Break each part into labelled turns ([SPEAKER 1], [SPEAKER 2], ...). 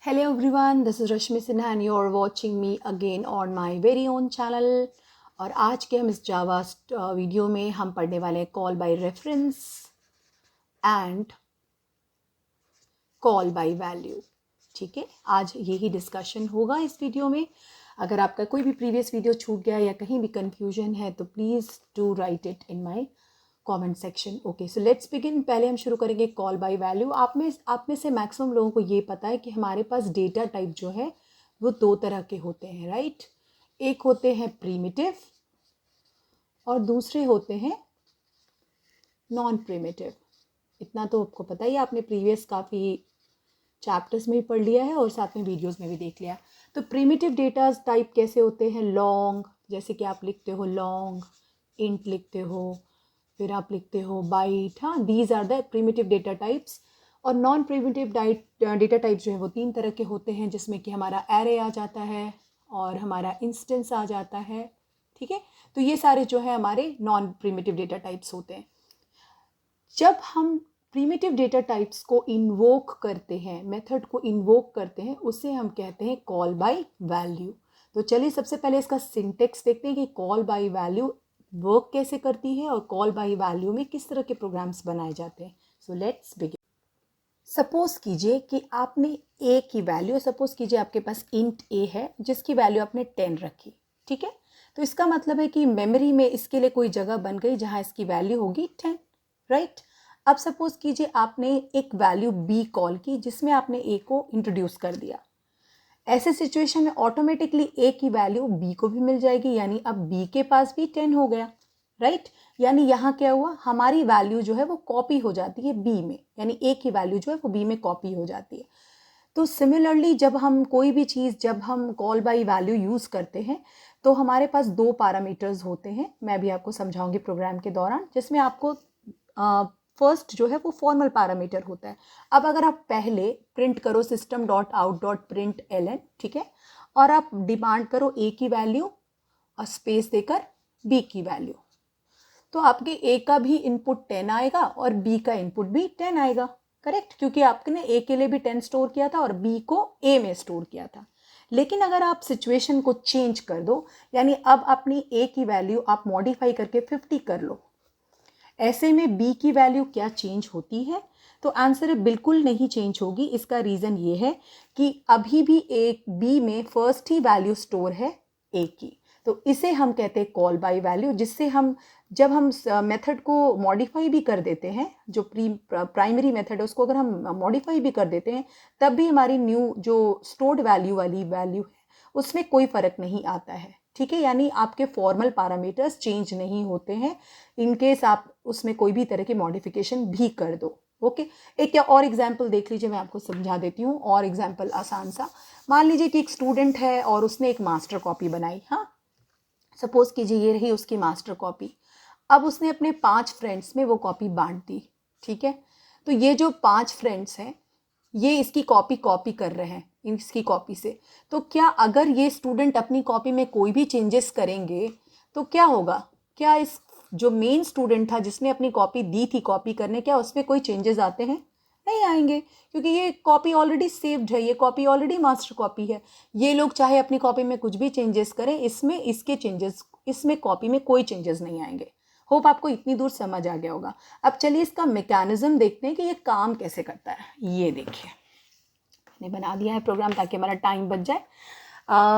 [SPEAKER 1] Hello everyone, this is Rashmi Sinha and you're watching me again on my very own channel. और आज के हम इस जावा video में हम पढ़ने वाले हैं call by reference and call by value. ठीक है, आज यही डिस्कशन होगा इस वीडियो में. अगर आपका कोई भी प्रीवियस वीडियो छूट गया या कहीं भी कंफ्यूजन है तो please do right it in my comment section. Okay, so let's begin. पहले हम शुरू करेंगे कॉल बाय वैल्यू. आप में से मैक्सिमम लोगों को ये पता है कि हमारे पास डेटा टाइप जो है वो दो तरह के होते हैं, राइट. एक होते हैं प्रीमिटिव और दूसरे होते हैं नॉन प्रीमिटिव. इतना तो आपको पता ही है, आपने प्रीवियस काफ़ी चैप्टर्स में भी पढ़ लिया है और साथ में वीडियोस में भी देख लिया. तो प्रीमिटिव डेटा टाइप कैसे होते हैं? लॉन्ग, जैसे कि आप लिखते हो लॉन्ग, इंट लिखते हो, फिर आप लिखते हो बाइट. हाँ, these are the primitive data types. और नॉन प्रीमिटिव डेटा टाइप्स जो है वो तीन तरह के होते हैं, जिसमें कि हमारा एरे आ जाता है और हमारा इंस्टेंस आ जाता है. ठीक है, तो ये सारे जो है हमारे नॉन प्रीमिटिव डेटा टाइप्स होते हैं. जब हम प्रीमिटिव डेटा टाइप्स को इन्वोक करते हैं, मेथड को इन्वोक करते हैं, उसे हम कहते हैं कॉल बाय वैल्यू. तो चलिए सबसे पहले इसका सिंटेक्स देखते हैं कि कॉल बाय वैल्यू वर्क कैसे करती है और कॉल बाय वैल्यू में किस तरह के प्रोग्राम्स बनाए जाते हैं. So let's begin. सपोज कीजिए कि आपने ए की वैल्यू, सपोज कीजिए आपके पास इंट ए है जिसकी वैल्यू आपने 10 रखी. ठीक है, तो इसका मतलब है कि मेमोरी में इसके लिए कोई जगह बन गई जहाँ इसकी वैल्यू होगी 10, राइट. अब सपोज कीजिए आपने एक वैल्यू बी कॉल की जिसमें आपने ए को इंट्रोड्यूस कर दिया. ऐसे सिचुएशन में ऑटोमेटिकली ए की वैल्यू बी को भी मिल जाएगी, यानी अब बी के पास भी 10 हो गया, राइट. यानी यहाँ क्या हुआ, हमारी वैल्यू जो है वो कॉपी हो जाती है बी में, यानी ए की वैल्यू जो है वो बी में कॉपी हो जाती है. तो सिमिलरली जब हम कोई भी चीज़, जब हम कॉल बाय वैल्यू यूज़ करते हैं तो हमारे पास दो पैरामीटर्स होते हैं. मैं भी आपको समझाऊंगी प्रोग्राम के दौरान, जिसमें आपको फर्स्ट जो है वो फॉर्मल पैरामीटर होता है. अब अगर आप पहले प्रिंट करो system dot out dot print L N, ठीक है, और आप डिमांड करो ए की वैल्यू और स्पेस देकर बी की वैल्यू, तो आपके ए का भी इनपुट 10 आएगा और बी का इनपुट भी 10 आएगा, करेक्ट, क्योंकि आपने ए के लिए भी 10 स्टोर किया था और बी को ए में स्टोर किया था. लेकिन अगर आप सिचुएशन को चेंज कर दो, यानी अब अपनी ए की वैल्यू आप मॉडिफाई करके 50 कर लो, ऐसे में बी की वैल्यू क्या चेंज होती है? तो आंसर है बिल्कुल नहीं चेंज होगी. इसका रीज़न ये है कि अभी भी एक बी में फर्स्ट ही वैल्यू स्टोर है ए की. तो इसे हम कहते हैं कॉल बाय वैल्यू, जिससे हम जब हम मेथड को मॉडिफाई भी कर देते हैं, जो प्राइमरी मेथड है उसको अगर हम मॉडिफाई भी कर देते हैं, तब भी हमारी न्यू जो स्टोर्ड वैल्यू वाली वैल्यू है उसमें कोई फ़र्क नहीं आता है. ठीक है, यानी आपके फॉर्मल पैरामीटर्स चेंज नहीं होते हैं इनकेस आप उसमें कोई भी तरह की मॉडिफिकेशन भी कर दो. ओके, एक या और एग्जाम्पल देख लीजिए, मैं आपको समझा देती हूँ. और एग्जाम्पल आसान सा, मान लीजिए कि एक स्टूडेंट है और उसने एक मास्टर कॉपी बनाई. हाँ, सपोज कीजिए ये रही उसकी मास्टर कॉपी. अब उसने अपने 5 फ्रेंड्स में वो कॉपी बांट दी. ठीक है, तो ये जो 5 फ्रेंड्स हैं ये इसकी कॉपी कर रहे हैं इसकी कॉपी से. तो क्या अगर ये स्टूडेंट अपनी कॉपी में कोई भी चेंजेस करेंगे तो क्या होगा? क्या इस जो मेन स्टूडेंट था जिसने अपनी कॉपी दी थी कॉपी करने, क्या उसमें कोई चेंजेस आते हैं? नहीं आएंगे, क्योंकि ये कॉपी ऑलरेडी सेव्ड है, ये कॉपी ऑलरेडी मास्टर कॉपी है. ये लोग चाहे अपनी कॉपी में कुछ भी चेंजेस करें, इसमें इसके चेंजेस, इसमें कॉपी में कोई चेंजेस नहीं आएंगे. होप आपको इतनी दूर समझ आ गया होगा. अब चलिए इसका मैकेनिज्म देखते हैं कि ये काम कैसे करता है. ये देखिए, मैंने बना दिया है प्रोग्राम ताकि हमारा टाइम बच जाए.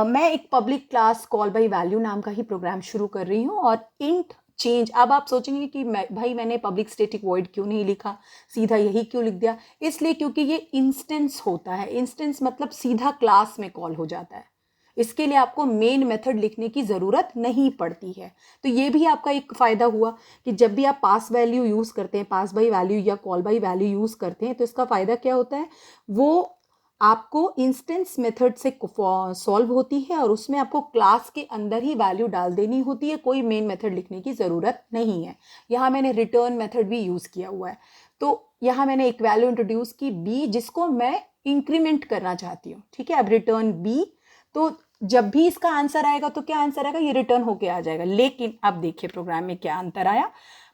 [SPEAKER 1] मैं एक public class call by value नाम का ही प्रोग्राम शुरू कर रही हूँ और इंट चेंज. अब आप सोचेंगे कि भाई मैंने पब्लिक स्टैटिक वॉइड क्यों नहीं लिखा, सीधा यही क्यों लिख दिया? इसलिए क्योंकि ये इंस्टेंस होता है. इंस्टेंस मतलब सीधा क्लास में कॉल हो जाता है. इसके लिए आपको मेन मेथड लिखने की ज़रूरत नहीं पड़ती है. तो ये भी आपका एक फ़ायदा हुआ कि जब भी आप पास वैल्यू यूज़ करते हैं, पास बाय वैल्यू या कॉल बाय वैल्यू यूज़ करते हैं, तो इसका फ़ायदा क्या होता है? वो आपको इंस्टेंस मेथड से सॉल्व होती है और उसमें आपको क्लास के अंदर ही वैल्यू डाल देनी होती है, कोई मेन मेथड लिखने की ज़रूरत नहीं है. यहाँ मैंने रिटर्न मेथड भी यूज़ किया हुआ है. तो यहाँ मैंने एक वैल्यू इंट्रोड्यूस की बी, जिसको मैं इंक्रीमेंट करना चाहती हूँ. ठीक है, अब रिटर्न बी, तो जब भी इसका आंसर आएगा तो क्या आंसर आएगा? ये रिटर्न होके आ जाएगा. लेकिन अब देखिए प्रोग्राम में क्या अंतर आया.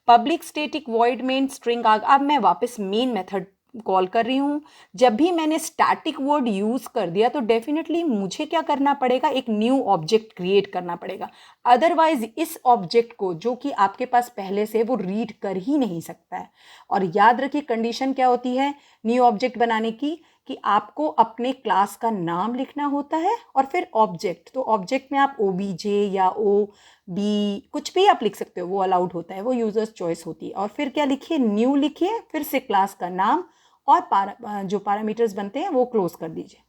[SPEAKER 1] Public static void main string अब मैं वापस मेन मेथड कॉल कर रही हूँ, जब भी मैंने स्टैटिक वर्ड यूज़ कर दिया तो डेफिनेटली मुझे क्या करना पड़ेगा, एक न्यू ऑब्जेक्ट क्रिएट करना पड़ेगा। अदरवाइज इस ऑब्जेक्ट को जो कि आपके पास पहले से वो रीड कर ही नहीं सकता है। और याद रखिए कंडीशन क्या होती है न्यू ऑब्जेक्ट बनाने की, कि आपको अपने क्लास का नाम लिखना होता है और फिर ऑब्जेक्ट। तो ऑब्जेक्ट में आप OBJ या OB कुछ भी आप लिख सकते हो, वो अलाउड होता है, वो यूजर्स चॉइस होती है। और फिर क्या लिखिए, न्यू लिखिए, फिर से क्लास का नाम और जो पैरामीटर्स बनते हैं वो क्लोज कर दीजिए।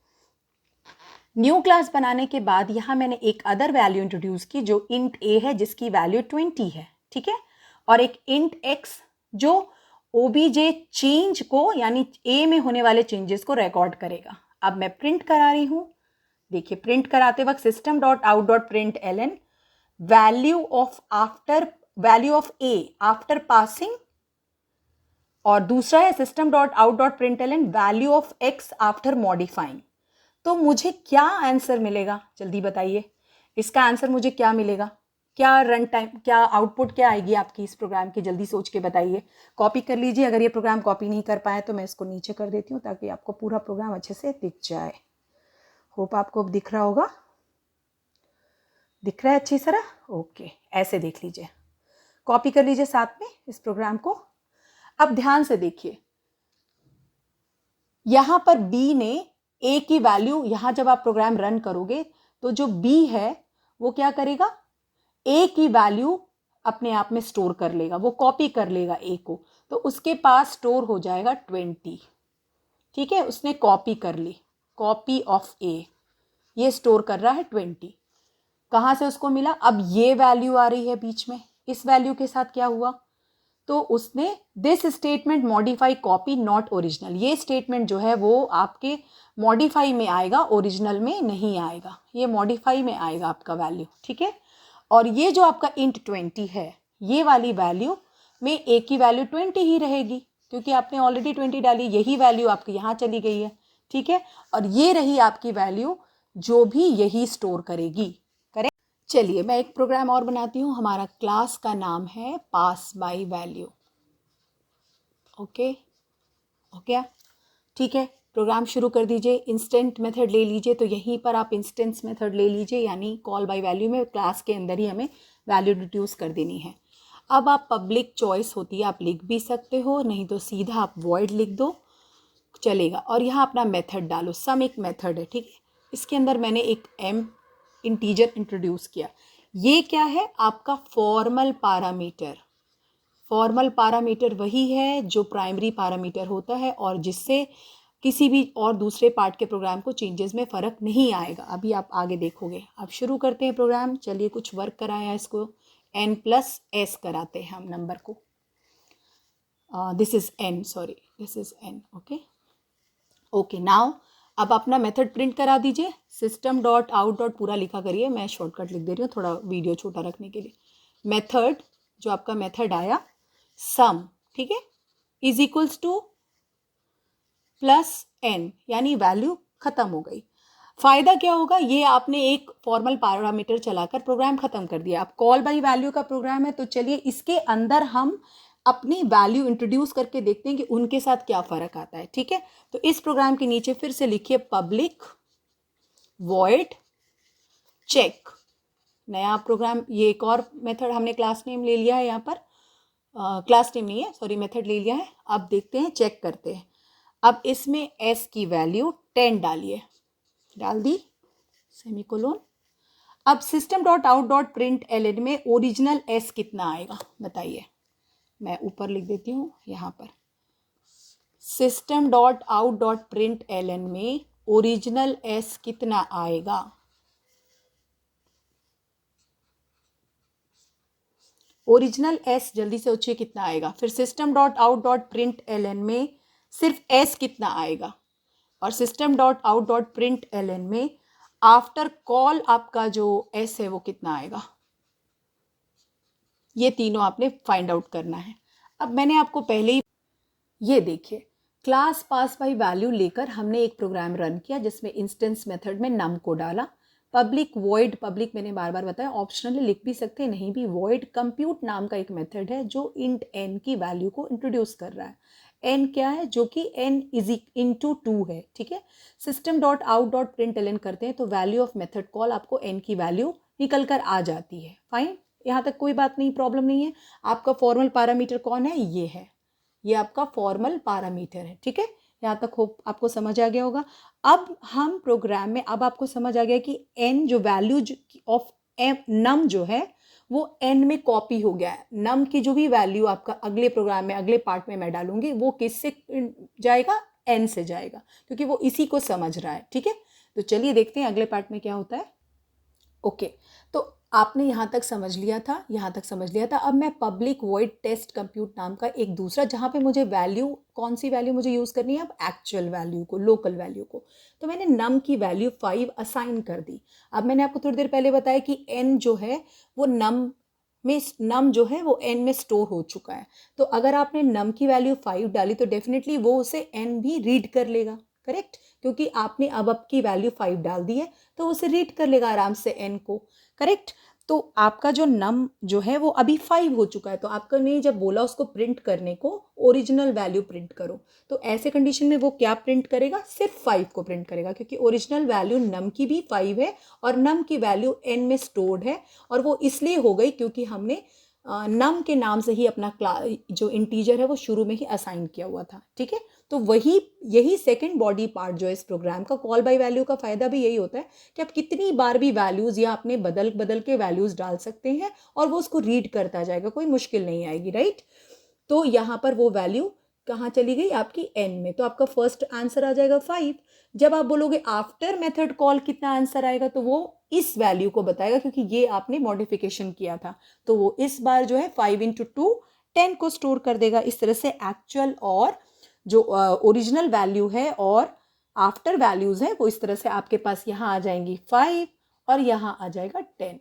[SPEAKER 1] न्यू क्लास बनाने के बाद यहाँ मैंने एक अदर वैल्यू इंट्रोड्यूस की जो इंट a है, जिसकी वैल्यू 20 है, ठीक है, और एक इंट x जो OBJ चेंज को यानी a में होने वाले चेंजेस को रिकॉर्ड करेगा। अब मैं प्रिंट करा रही हूँ, देखिए प्रिंट कराते वक्त system.out.println value of a after passing, और दूसरा है system.out.println value of x after modifying. तो मुझे क्या आंसर मिलेगा, जल्दी बताइए, इसका आंसर मुझे क्या मिलेगा, क्या रन टाइम, क्या आउटपुट क्या आएगी आपकी इस प्रोग्राम की, जल्दी सोच के बताइए। कॉपी कर लीजिए, अगर ये प्रोग्राम कॉपी नहीं कर पाए तो मैं इसको नीचे कर देती हूँ ताकि आपको पूरा प्रोग्राम अच्छे से दिख जाए। होप आपको अब दिख रहा होगा, दिख रहा है अच्छी तरह, ओके, ऐसे देख लीजिए, कॉपी कर लीजिए साथ में इस प्रोग्राम को। अब ध्यान से देखिए, यहां पर B ने A की वैल्यू, यहां जब आप प्रोग्राम रन करोगे तो जो B है वो क्या करेगा, A की वैल्यू अपने आप में स्टोर कर लेगा, वो कॉपी कर लेगा A को, तो उसके पास स्टोर हो जाएगा 20, ठीक है, उसने कॉपी कर ली, कॉपी ऑफ A, ये स्टोर कर रहा है 20। कहां से उसको मिला, अब ये वैल्यू आ रही है बीच में, इस वैल्यू के साथ क्या हुआ, तो उसने this statement modify copy not original, ये स्टेटमेंट जो है वो आपके मॉडिफाई में आएगा, ओरिजिनल में नहीं आएगा, ये मॉडिफाई में आएगा आपका वैल्यू, ठीक है। और ये जो आपका इंट 20 है, ये वाली वैल्यू में A की वैल्यू 20 ही रहेगी क्योंकि आपने ऑलरेडी 20 डाली, यही वैल्यू आपकी यहाँ चली गई है, ठीक है, और ये रही आपकी वैल्यू जो भी यही स्टोर करेगी। करेक्ट, चलिए मैं एक प्रोग्राम और बनाती हूँ, हमारा क्लास का नाम है पास बाय वैल्यू, ओके, ओके, ठीक है, प्रोग्राम शुरू कर दीजिए। इंस्टेंट मेथड ले लीजिए, तो यहीं पर आप इंस्टेंस मेथड ले लीजिए, यानी कॉल बाय वैल्यू में क्लास के अंदर ही हमें वैल्यू इंट्रोड्यूस कर देनी है। अब आप पब्लिक चॉइस होती है, आप लिख भी सकते हो, नहीं तो सीधा आप वॉइड लिख दो चलेगा, और यहाँ अपना मेथड डालो, सम एक मेथड है, ठीक है, इसके अंदर मैंने एक m इंटीजर इंट्रोड्यूस किया। ये क्या है, आपका फॉर्मल पैरामीटर। फॉर्मल पैरामीटर वही है जो प्राइमरी पैरामीटर होता है और जिससे किसी भी और दूसरे पार्ट के प्रोग्राम को चेंजेस में फ़र्क नहीं आएगा, अभी आप आगे देखोगे। अब शुरू करते हैं प्रोग्राम, चलिए कुछ वर्क कराया, इसको n+s कराते हैं हम नंबर को, this is n, sorry this is n, okay, okay. Now अब अपना मेथड प्रिंट करा दीजिए, system.out. पूरा लिखा करिए, मैं शॉर्टकट लिख दे रही हूँ थोड़ा वीडियो छोटा रखने के लिए। मेथड, जो आपका मेथड आया सम, ठीक है, इज इक्वल्स टू +n, यानी वैल्यू खत्म हो गई। फायदा क्या होगा, ये आपने एक फॉर्मल पैरामीटर चलाकर प्रोग्राम खत्म कर दिया। अब कॉल बाय वैल्यू का प्रोग्राम है, तो चलिए इसके अंदर हम अपनी वैल्यू इंट्रोड्यूस करके देखते हैं कि उनके साथ क्या फ़र्क आता है, ठीक है। तो इस प्रोग्राम के नीचे फिर से लिखिए पब्लिक वॉइड चेक, नया प्रोग्राम, ये एक और मेथड हमने क्लास नेम ले लिया है यहाँ पर, क्लास नेम नहीं है सॉरी, मेथड ले लिया है। अब देखते हैं, चेक करते हैं। अब इसमें s की वैल्यू 10 डालिए, डाल दी, सेमीकोलोन। अब system.out.println में ओरिजिनल s कितना आएगा बताइए, मैं ऊपर लिख देती हूँ यहाँ पर, system.out.println में ओरिजिनल s कितना आएगा, ओरिजिनल s जल्दी से सोचिए कितना आएगा। फिर system.out.println में सिर्फ s कितना आएगा, और system.out.println में आफ्टर कॉल आपका जो s है वो कितना आएगा, ये तीनों आपने फाइंड आउट करना है। अब मैंने आपको पहले ही, ये देखिए, क्लास पास बाय वैल्यू लेकर हमने एक प्रोग्राम रन किया जिसमें इंस्टेंस मेथड में नम को डाला, पब्लिक वॉइड, पब्लिक मैंने बार बार बताया, ऑप्शनली लिख भी सकते हैं, नहीं भी, वॉइड कंप्यूट नाम का एक मेथड है जो इंट n की वैल्यू को इंट्रोड्यूस कर रहा है। एन क्या है, जो कि एन इज इंटू 2 है, ठीक है। System dot out dot print L N करते हैं तो वैल्यू ऑफ मेथड कॉल आपको एन की वैल्यू निकल कर आ जाती है। फाइन, यहाँ तक कोई बात नहीं, प्रॉब्लम नहीं है। आपका फॉर्मल पैरामीटर कौन है, ये है, ये आपका फॉर्मल पैरामीटर है, ठीक है। यहाँ तक होप आपको समझ आ गया होगा। अब हम प्रोग्राम में, अब आपको समझ आ गया कि एन जो वैल्यू ऑफ नम जो है वो एन में कॉपी हो गया है। नम की जो भी वैल्यू आपका अगले प्रोग्राम में, अगले पार्ट में मैं डालूंगी, वो किससे जाएगा, एन से जाएगा, क्योंकि वो इसी को समझ रहा है, ठीक है। तो चलिए देखते हैं अगले पार्ट में क्या होता है। ओके, तो आपने यहाँ तक समझ लिया था, यहाँ तक समझ लिया था। अब मैं पब्लिक वॉइड टेस्ट कंप्यूट नाम का एक दूसरा, जहाँ पे मुझे वैल्यू, कौन सी वैल्यू मुझे यूज़ करनी है, अब एक्चुअल वैल्यू को, लोकल वैल्यू को। तो मैंने नम की वैल्यू 5 असाइन कर दी। अब मैंने आपको थोड़ी देर पहले बताया कि एन जो है वो नम में, नम जो है वो एन में स्टोर हो चुका है। तो अगर आपने नम की वैल्यू 5 डाली तो डेफिनेटली वो उसे एन भी रीड कर लेगा, करेक्ट, क्योंकि आपने अब की वैल्यू 5 डाल दी है तो उसे रीड कर लेगा आराम से एन को, करेक्ट। तो आपका जो नम जो है वो अभी 5 हो चुका है, तो आपका ने जब बोला उसको प्रिंट करने को ओरिजिनल वैल्यू प्रिंट करो, तो ऐसे कंडीशन में वो क्या प्रिंट करेगा, सिर्फ 5 को प्रिंट करेगा, क्योंकि ओरिजिनल वैल्यू नम की भी 5 है और नम की वैल्यू एन में स्टोर्ड है। और वो इसलिए हो गई क्योंकि हमने नम के नाम से ही अपना जो इंटीजर है वो शुरू में ही असाइन किया हुआ था, ठीक है। तो यही सेकंड बॉडी पार्ट जो है इस प्रोग्राम का, कॉल बाय वैल्यू का फायदा भी यही होता है कि आप कितनी बार भी वैल्यूज या अपने बदल बदल के वैल्यूज डाल सकते हैं और वो उसको रीड करता जाएगा, कोई मुश्किल नहीं आएगी, राइट। तो यहाँ पर वो वैल्यू कहाँ चली गई, आपकी एन में, तो आपका फर्स्ट आंसर आ जाएगा 5। जब आप बोलोगे आफ्टर मेथड कॉल कितना आंसर आएगा, तो वो इस वैल्यू को बताएगा, क्योंकि ये आपने मॉडिफिकेशन किया था, तो वो इस बार जो है 5 × 2 10 को स्टोर कर देगा। इस तरह से एक्चुअल और जो ओरिजिनल वैल्यू है और आफ्टर वैल्यूज है वो इस तरह से आपके पास यहाँ आ जाएंगी 5 और यहाँ आ जाएगा 10।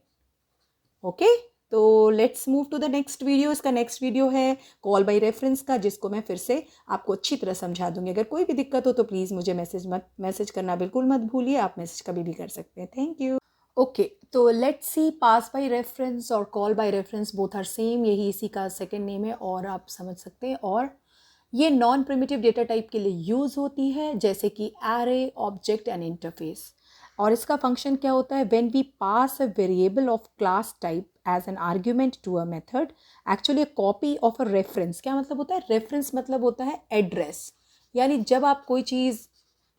[SPEAKER 1] ओके, तो let's move to the next video. इसका नेक्स्ट वीडियो है कॉल बाय रेफरेंस का, जिसको मैं फिर से आपको अच्छी तरह समझा दूंगी। अगर कोई भी दिक्कत हो तो प्लीज़ मुझे मैसेज करना बिल्कुल मत भूलिए, आप मैसेज कभी भी कर सकते हैं। Thank you. ओके, तो let's see, pass by reference और call by reference both are same, यही इसी का सेकेंड नेम है और आप समझ सकते हैं। और ये नॉन प्रिमिटिव डेटा टाइप के लिए यूज़ होती है, जैसे कि एरे, ऑब्जेक्ट एंड इंटरफेस। और इसका फंक्शन क्या होता है, when we pass a variable of class type as an argument to a method, actually a copy of a reference. क्या मतलब होता है, रेफरेंस मतलब होता है एड्रेस, यानी जब आप कोई चीज़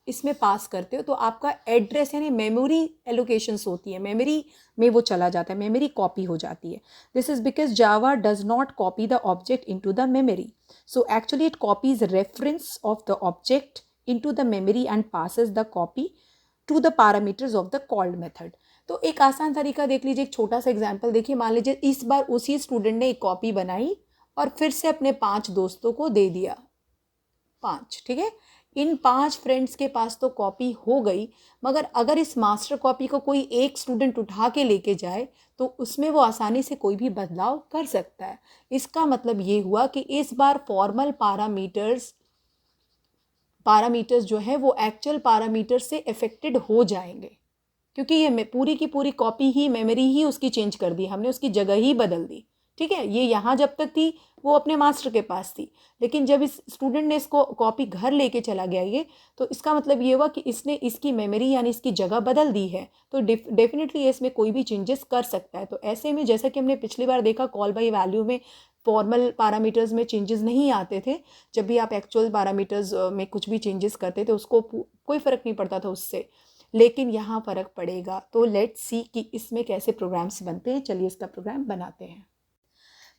[SPEAKER 1] इसमें पास करते हो तो आपका एड्रेस यानी मेमोरी एलोकेशंस होती है, मेमोरी में वो चला जाता है, मेमोरी कॉपी हो जाती है। This is because Java does not copy the object into the memory, so actually it copies reference of the object into the memory and passes the copy to the parameters of the called method. तो एक आसान तरीका देख लीजिए, एक छोटा सा example देखिए। मान लीजिए इस बार उसी स्टूडेंट ने एक कॉपी बनाई और फिर से अपने 5 दोस्तों को दे दिया, 5, ठीक है। इन 5 फ्रेंड्स के पास तो कॉपी हो गई, मगर अगर इस मास्टर कॉपी को कोई एक स्टूडेंट उठा के लेके जाए तो उसमें वो आसानी से कोई भी बदलाव कर सकता है। इसका मतलब ये हुआ कि इस बार फॉर्मल पैरामीटर्स जो है वो एक्चुअल पैरामीटर से अफेक्टेड हो जाएंगे, क्योंकि ये पूरी की पूरी कॉपी ही, मेमोरी ही उसकी चेंज कर दी हमने, उसकी जगह ही बदल दी, ठीक है। ये यहाँ जब तक थी वो अपने मास्टर के पास थी, लेकिन जब इस स्टूडेंट ने इसको कॉपी घर लेके चला गया ये, तो इसका मतलब ये हुआ कि इसने इसकी मेमोरी यानी इसकी जगह बदल दी है, तो डेफिनेटली इसमें कोई भी चेंजेस कर सकता है। तो ऐसे में जैसा कि हमने पिछली बार देखा, कॉल बाय वैल्यू में फॉर्मल पैरामीटर्स में चेंजेस नहीं आते थे, जब भी आप एक्चुअल पैरामीटर्स में कुछ भी चेंजेस करते थे उसको कोई फ़र्क नहीं पड़ता था उससे, लेकिन यहाँ फ़र्क पड़ेगा। तो लेट्स सी कि इसमें कैसे प्रोग्राम्स बनते हैं। चलिए इसका प्रोग्राम बनाते हैं।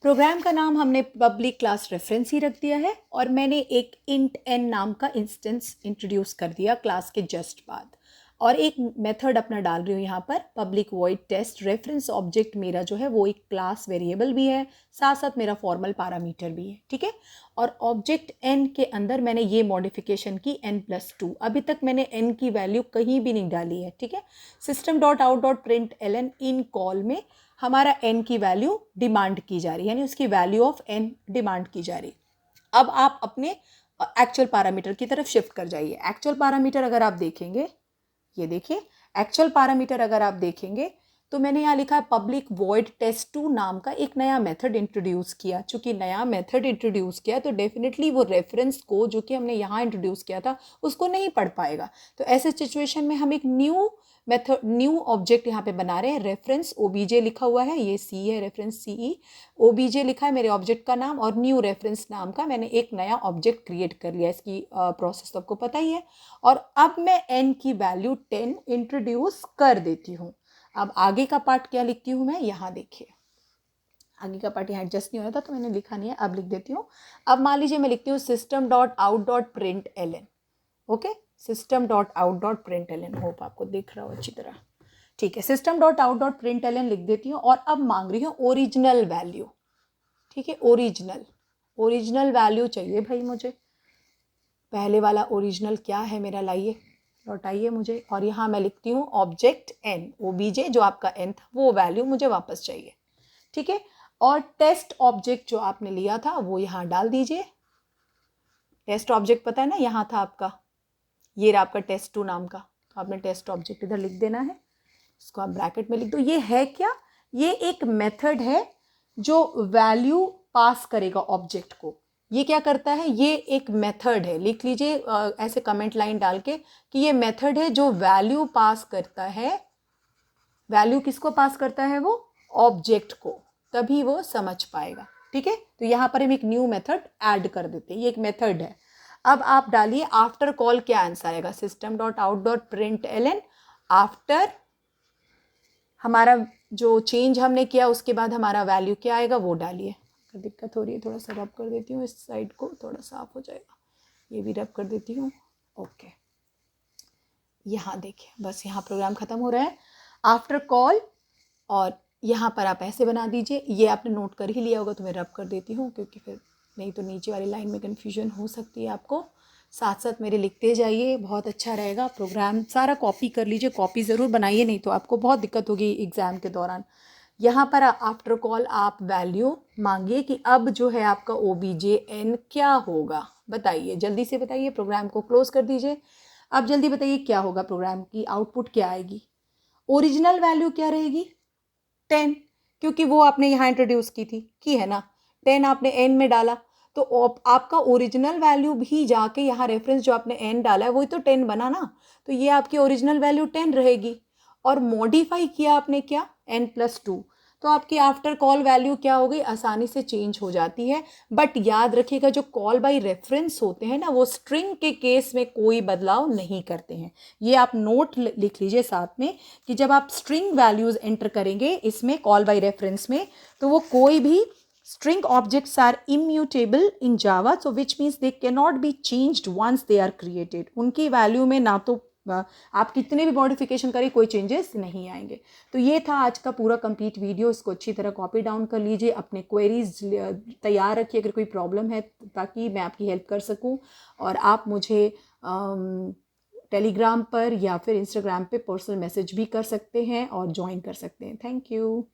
[SPEAKER 1] प्रोग्राम का नाम हमने पब्लिक क्लास रेफरेंस ही रख दिया है और मैंने एक इंट एन नाम का इंस्टेंस इंट्रोड्यूस कर दिया क्लास के जस्ट बाद, और एक मेथड अपना डाल रही हूँ यहाँ पर, public void test reference object मेरा जो है वो एक क्लास वेरिएबल भी है, साथ साथ मेरा फॉर्मल पैरामीटर भी है, ठीक है। और ऑब्जेक्ट एन के अंदर मैंने ये मॉडिफिकेशन की n+2, अभी तक मैंने n की वैल्यू कहीं भी नहीं डाली है, ठीक है। System dot out dot print ln इन कॉल में हमारा n की वैल्यू डिमांड की जा रही है, यानी उसकी वैल्यू ऑफ n डिमांड की जा रही। अब आप अपने एक्चुअल पैरामीटर की तरफ शिफ्ट कर जाइए। एक्चुअल पैरामीटर अगर आप देखेंगे, ये देखिए, एक्चुअल पैरामीटर अगर आप देखेंगे तो मैंने यहाँ लिखा है पब्लिक वॉइड टेस्ट2 नाम का एक नया मेथड इंट्रोड्यूस किया। चूँकि नया मेथड इंट्रोड्यूस किया तो डेफिनेटली वो रेफरेंस को जो कि हमने यहाँ इंट्रोड्यूस किया था उसको नहीं पढ़ पाएगा। तो ऐसे सिचुएशन में हम एक न्यू मेथड, न्यू ऑब्जेक्ट यहाँ पे बना रहे हैं। रेफरेंस ओबीजे लिखा हुआ है, ये सी है, रेफरेंस सीई, ओबीजे लिखा है मेरे ऑब्जेक्ट का नाम, और न्यू रेफरेंस नाम का मैंने एक नया ऑब्जेक्ट क्रिएट कर लिया। इसकी प्रोसेस तो आपको पता ही है। और अब मैं n की वैल्यू 10 इंट्रोड्यूस कर देती हूँ। अब आगे का पार्ट क्या लिखती हूँ मैं, यहाँ देखिए, आगे का पार्ट यहाँ एडजस्ट नहीं हो रहा था तो मैंने लिखा नहीं है, अब लिख देती हूँ। अब मान लीजिए मैं लिखती हूँ system.out.println, ओके, system.out.println, होप आपको दिख रहा हो अच्छी तरह, ठीक है। system.out.println लिख देती हूँ और अब मांग रही हूँ ओरिजिनल वैल्यू, ठीक है, ओरिजिनल वैल्यू चाहिए भाई मुझे। पहले वाला ओरिजिनल क्या है मेरा, लाइए लौटाइए मुझे। और यहाँ मैं लिखती हूँ ऑब्जेक्ट n, ओबीजे जो आपका n था वो वैल्यू मुझे वापस चाहिए, ठीक है। और टेस्ट ऑब्जेक्ट जो आपने लिया था वो यहाँ डाल दीजिए। टेस्ट ऑब्जेक्ट पता है ना, यहाँ था आपका, ये रहा आपका टेस्ट2 नाम का, तो आपने टेस्ट ऑब्जेक्ट इधर लिख देना है, इसको आप ब्रैकेट में लिख दो। ये है क्या, ये एक मेथड है जो वैल्यू पास करेगा ऑब्जेक्ट को। ये क्या करता है, ये एक मेथड है, लिख लीजिए ऐसे कमेंट लाइन डाल के कि ये मेथड है जो वैल्यू पास करता है। वैल्यू किसको पास करता है, वो ऑब्जेक्ट को, तभी वो समझ पाएगा, ठीक है। तो यहाँ पर हम एक न्यू मेथड ऐड कर देते हैं, ये एक मेथड है। अब आप डालिए आफ्टर कॉल क्या आंसर आएगा, system.out.println आफ्टर हमारा जो चेंज हमने किया उसके बाद हमारा वैल्यू क्या आएगा वो डालिए। अगर दिक्कत हो रही है थोड़ा सा रब कर देती हूँ, इस साइड को थोड़ा साफ हो जाएगा, ये भी रब कर देती हूँ, ओके। यहाँ देखिए, बस यहाँ प्रोग्राम ख़त्म हो रहा है, आफ्टर कॉल, और यहाँ पर आप ऐसे बना दीजिए। ये आपने नोट कर ही लिया होगा तो मैं रब कर देती हूँ, क्योंकि फिर नहीं तो नीचे वाली लाइन में कन्फ्यूजन हो सकती है आपको। साथ साथ मेरे लिखते जाइए, बहुत अच्छा रहेगा। प्रोग्राम सारा कॉपी कर लीजिए, कॉपी ज़रूर बनाइए, नहीं तो आपको बहुत दिक्कत होगी एग्ज़ाम के दौरान। यहाँ पर आफ्टर कॉल आप वैल्यू मांगिए कि अब जो है आपका OBJN क्या होगा, बताइए, जल्दी से बताइए। प्रोग्राम को क्लोज कर दीजिए। अब जल्दी बताइए क्या होगा, प्रोग्राम की आउटपुट क्या आएगी। ओरिजिनल वैल्यू क्या रहेगी, 10, क्योंकि वो आपने यहाँ इंट्रोड्यूस की है ना, 10 आपने n में डाला, तो आपका ओरिजिनल वैल्यू भी जाके यहाँ रेफरेंस जो आपने n डाला है वही तो 10 बना ना, तो ये आपकी ओरिजिनल वैल्यू 10 रहेगी। और मॉडिफाई किया आपने क्या, n+2, तो आपकी आफ्टर कॉल वैल्यू क्या हो गई, आसानी से चेंज हो जाती है। बट याद रखिएगा जो कॉल बाय रेफरेंस होते हैं ना, वो स्ट्रिंग के केस में कोई बदलाव नहीं करते हैं। ये आप नोट लिख लीजिए साथ में कि जब आप स्ट्रिंग वैल्यूज़ एंटर करेंगे इसमें कॉल बाय रेफरेंस में, तो वो कोई भी string objects are immutable in Java, so which means they cannot be changed once they are created. उनकी वैल्यू में ना तो आप कितने भी मॉडिफिकेशन करें कोई चेंजेस नहीं आएंगे। तो ये था आज का पूरा कंप्लीट वीडियो, इसको अच्छी तरह कॉपी डाउन कर लीजिए, अपने क्वेरीज तैयार रखिए अगर कोई प्रॉब्लम है, ताकि मैं आपकी हेल्प कर सकूं। और आप मुझे टेलीग्राम पर या फिर इंस्टाग्राम पे पर्सनल मैसेज भी कर सकते हैं और ज्वाइन कर सकते हैं। Thank you.